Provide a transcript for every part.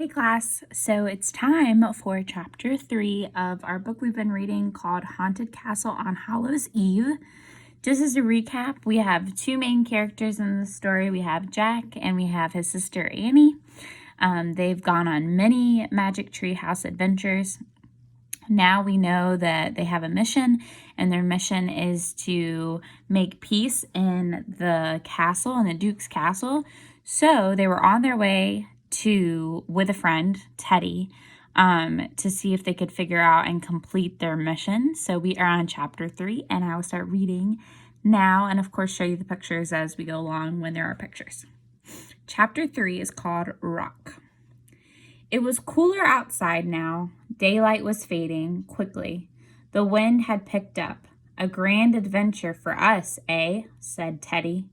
Hey class, so it's time for chapter 3 of our book we've been reading called Haunted Castle on Hallows Eve. Just as a recap, we have two main characters in the story. We have Jack and we have his sister Annie. They've gone on many Magic Tree House adventures. Now we know that they have a mission, and their mission is to make peace in the castle, in the Duke's castle. So they were on their way with a friend, Teddy, to see if they could figure out and complete their mission. So we are on chapter 3, and I will start reading now, and of course show you the pictures as we go along when there are pictures. Chapter 3 is called Rock. It was cooler outside now. Daylight was fading quickly. The wind had picked up. A grand adventure for us, eh? Said Teddy.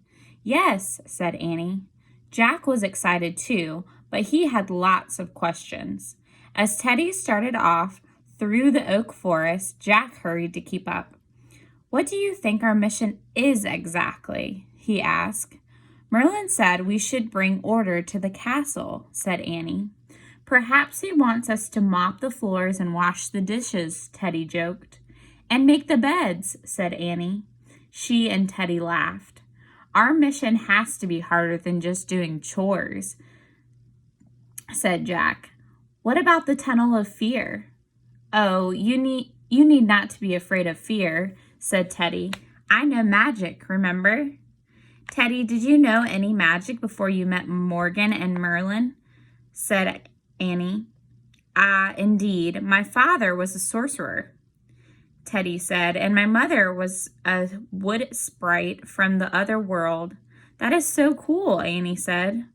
Yes, said Annie. Jack was excited too, but he had lots of questions. As Teddy started off through the oak forest, Jack hurried to keep up. What do you think our mission is exactly? He asked. Merlin said we should bring order to the castle, said Annie. Perhaps he wants us to mop the floors and wash the dishes, Teddy joked. And make the beds, said Annie. She and Teddy laughed. Our mission has to be harder than just doing chores, said Jack. What about the tunnel of fear? Oh, you need not to be afraid of fear, said Teddy. I know magic, remember? Teddy, did you know any magic before you met Morgan and Merlin? Said Annie. Ah, indeed. My father was a sorcerer, Teddy said, and my mother was a wood sprite from the other world. That is so cool, Annie said.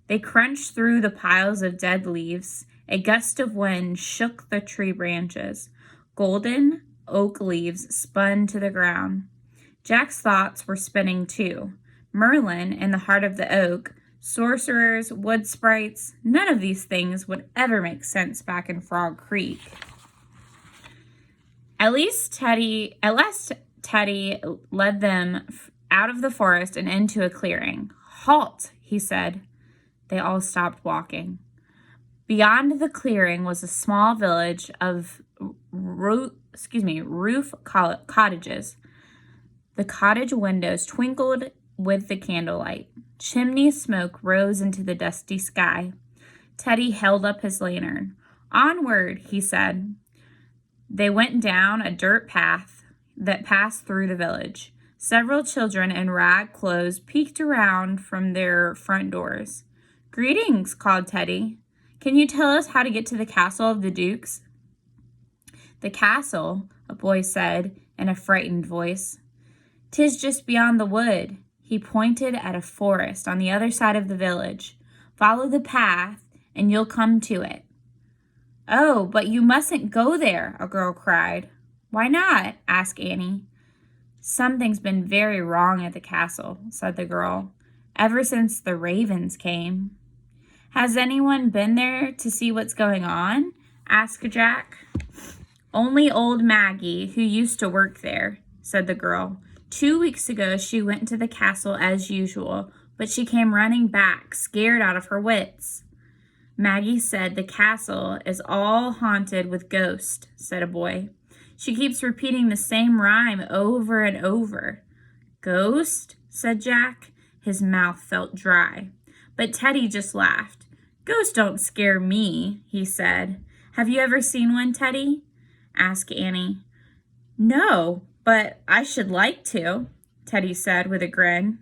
They crunched through the piles of dead leaves. A gust of wind shook the tree branches. Golden oak leaves spun to the ground. Jack's thoughts were spinning too. Merlin, in the heart of the oak, sorcerers, wood sprites, none of these things would ever make sense back in Frog Creek. At last Teddy led them out of the forest and into a clearing. Halt, he said. They all stopped walking. Beyond the clearing was a small village of roof cottages. The cottage windows twinkled with the candlelight. Chimney smoke rose into the dusty sky. Teddy held up his lantern. Onward, he said. They went down a dirt path that passed through the village. Several children in rag clothes peeked around from their front doors. Greetings, called Teddy. Can you tell us how to get to the castle of the Dukes? The castle, a boy said in a frightened voice. 'Tis just beyond the wood. He pointed at a forest on the other side of the village. Follow the path, and you'll come to it. Oh, but you mustn't go there, a girl cried. Why not? Asked Annie. Something's been very wrong at the castle, said the girl, ever since the ravens came. Has anyone been there to see what's going on? Asked Jack. Only old Maggie, who used to work there, said the girl. 2 weeks ago, she went to the castle as usual, but she came running back, scared out of her wits. Maggie said the castle is all haunted with ghosts, said a boy. She keeps repeating the same rhyme over and over. Ghost? Said Jack. His mouth felt dry. But Teddy just laughed. Ghosts don't scare me, he said. Have you ever seen one, Teddy? Asked Annie. No, but I should like to, Teddy said with a grin.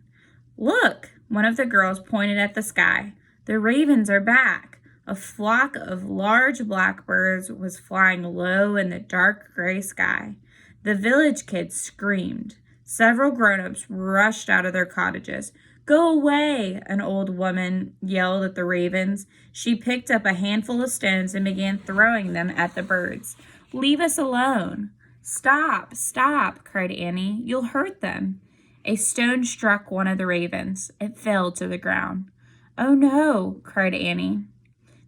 Look, one of the girls pointed at the sky. The ravens are back. A flock of large blackbirds was flying low in the dark gray sky. The village kids screamed. Several grown-ups rushed out of their cottages. Go away, an old woman yelled at the ravens. She picked up a handful of stones and began throwing them at the birds. Leave us alone. Stop, stop, cried Annie. You'll hurt them. A stone struck one of the ravens. It fell to the ground. Oh no, cried Annie.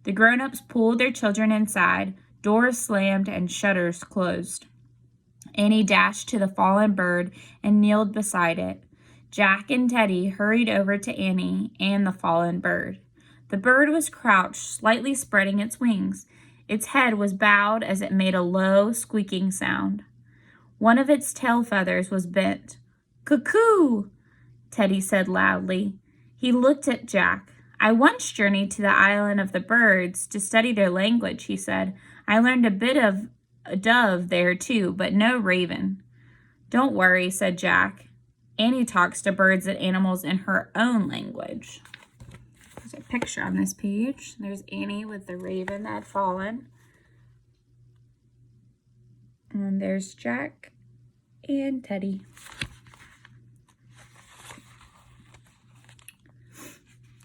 The grown-ups pulled their children inside. Doors slammed and shutters closed. Annie dashed to the fallen bird and kneeled beside it. Jack and Teddy hurried over to Annie and the fallen bird. The bird was crouched, slightly spreading its wings. Its head was bowed as it made a low, squeaking sound. One of its tail feathers was bent. "Cuckoo!" Teddy said loudly. He looked at Jack. "I once journeyed to the island of the birds to study their language," he said. "I learned a bit of a dove there too, but no raven." "Don't worry," said Jack. "Annie talks to birds and animals in her own language." There's a picture on this page. There's Annie with the raven that had fallen. And there's Jack and Teddy.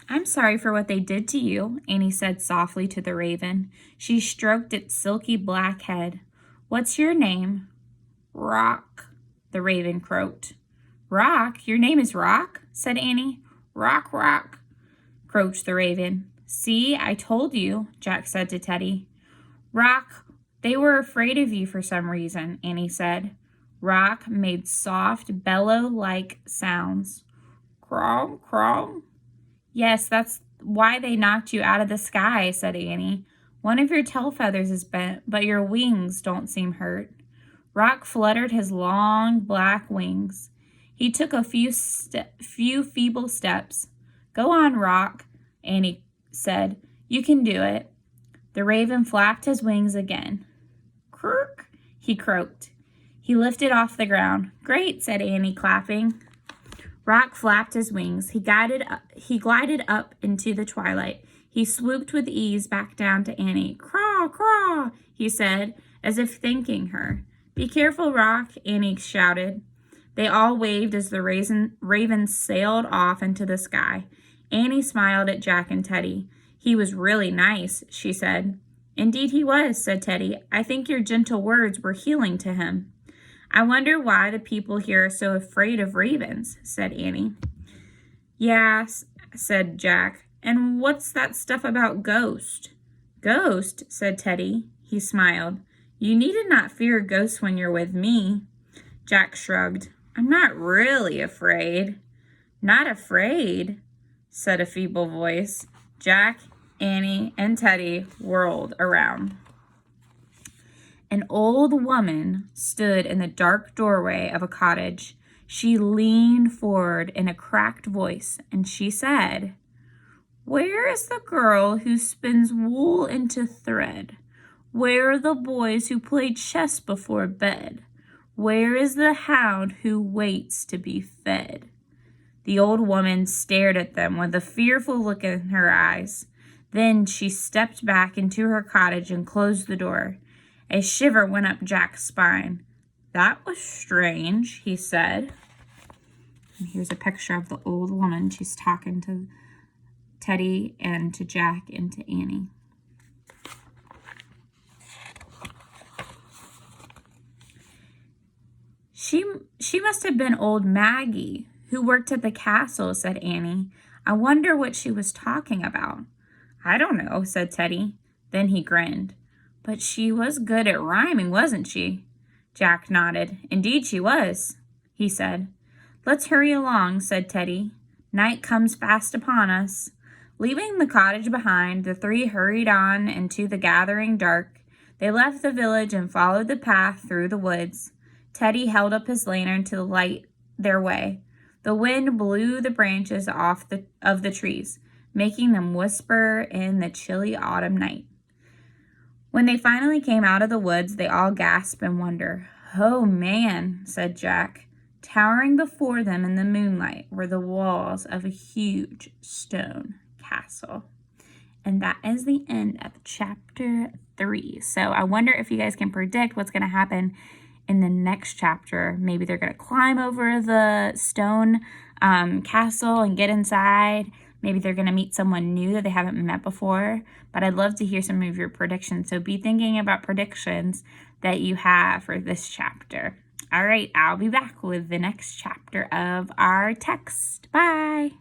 "I'm sorry for what they did to you," Annie said softly to the raven. She stroked its silky black head. "What's your name?" "Rock," the raven croaked. "Rock? Your name is Rock?" said Annie. "Rock, Rock," croaked the raven. "See, I told you," Jack said to Teddy. "Rock, they were afraid of you for some reason," Annie said. Rock made soft, bellow-like sounds. "Craw, craw." "Yes, that's why they knocked you out of the sky," said Annie. "One of your tail feathers is bent, but your wings don't seem hurt." Rock fluttered his long, black wings. He took a few feeble steps. "Go on, Rock," Annie said. "You can do it." The raven flapped his wings again. "Kirk," he croaked. He lifted off the ground. "Great," said Annie, clapping. Rock flapped his wings. He glided up into the twilight. He swooped with ease back down to Annie. "Craw, craw," he said, as if thanking her. "Be careful, Rock," Annie shouted. They all waved as the raven sailed off into the sky. Annie smiled at Jack and Teddy. "He was really nice," she said. "Indeed he was," said Teddy. "I think your gentle words were healing to him." "I wonder why the people here are so afraid of ravens," said Annie. "Yeah," said Jack. "And what's that stuff about ghost?" "Ghost?" said Teddy. He smiled. "You need not fear ghosts when you're with me." Jack shrugged. "I'm not really afraid." "Not afraid?" said a feeble voice. Jack, Annie, and Teddy whirled around. An old woman stood in the dark doorway of a cottage. She leaned forward in a cracked voice, and she said, "Where is the girl who spins wool into thread? Where are the boys who play chess before bed? Where is the hound who waits to be fed?" The old woman stared at them with a fearful look in her eyes. Then she stepped back into her cottage and closed the door. A shiver went up Jack's spine. "That was strange," he said. And here's a picture of the old woman. She's talking to Teddy and to Jack and to Annie. She must have been old Maggie, who worked at the castle," said Annie. "I wonder what she was talking about." "I don't know," said Teddy. Then he grinned. "But she was good at rhyming, wasn't she?" Jack nodded. "Indeed she was," he said. "Let's hurry along," said Teddy. "Night comes fast upon us." Leaving the cottage behind, the three hurried on into the gathering dark. They left the village and followed the path through the woods. Teddy held up his lantern to light their way. The wind blew the branches of the trees, making them whisper in the chilly autumn night. When they finally came out of the woods, they all gasped in wonder. "Oh, man," said Jack. Towering before them in the moonlight were the walls of a huge stone castle. And that is the end of chapter 3. So I wonder if you guys can predict what's going to happen in the next chapter. Maybe they're going to climb over the stone castle and get inside. Maybe they're going to meet someone new that they haven't met before. But I'd love to hear some of your predictions. So be thinking about predictions that you have for this chapter. All right, I'll be back with the next chapter of our text. Bye.